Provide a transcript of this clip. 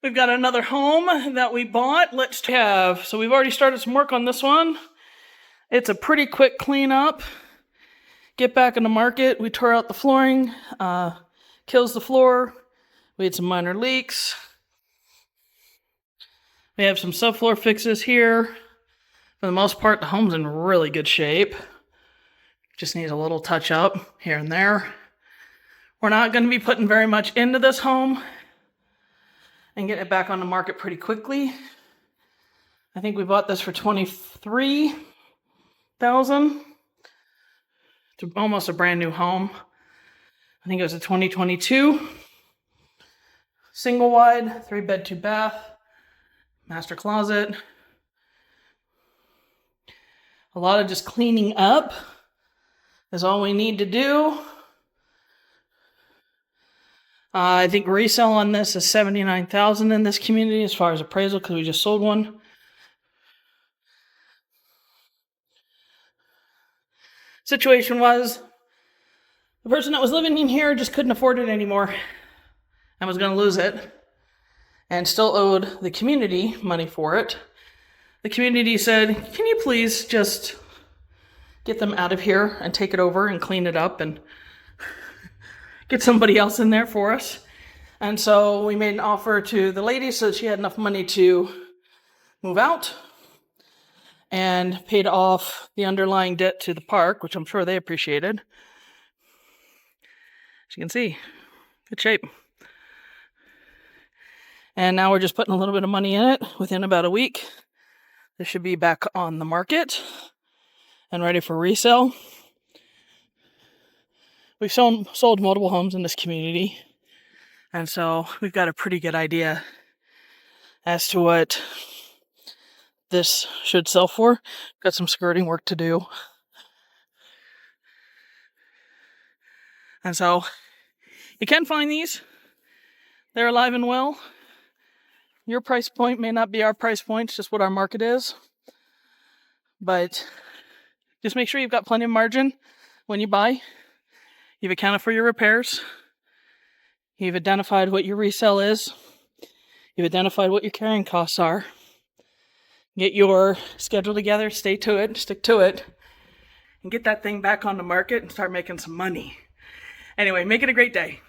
We've got another home that we bought. So we've already started some work on this one. It's a pretty quick cleanup. Get back in the market. We tore out the flooring, kills the floor. We had some minor leaks. We have some subfloor fixes here. For the most part, the home's in really good shape. Just needs a little touch up here and there. We're not going to be putting very much into this home and getting it back on the market pretty quickly. I think we bought this for $23,000. It's almost a brand new home. I think it was a 2022. Single wide, 3-bed, 2-bath, master closet. A lot of just cleaning up is all we need to do. I think resale on this is $79,000 in this community as far as appraisal, because we just sold one. Situation was, the person that was living in here just couldn't afford it anymore and was going to lose it and still owed the community money for it. The community said, can you please just get them out of here and take it over and clean it up and get somebody else in there for us? And so we made an offer to the lady so that she had enough money to move out and paid off the underlying debt to the park, which I'm sure they appreciated. As you can see, good shape. And now we're just putting a little bit of money in it. Within about a week, this should be back on the market and ready for resale. We've sold multiple homes in this community, and so we've got a pretty good idea as to what this should sell for. Got some skirting work to do. And so you can find these. They're alive and well. Your price point may not be our price point, it's just what our market is. But just make sure you've got plenty of margin when you buy. You've accounted for your repairs. You've identified what your resale is. You've identified what your carrying costs are. Get your schedule together, stay to it, stick to it, and get that thing back on the market and start making some money. Anyway, make it a great day.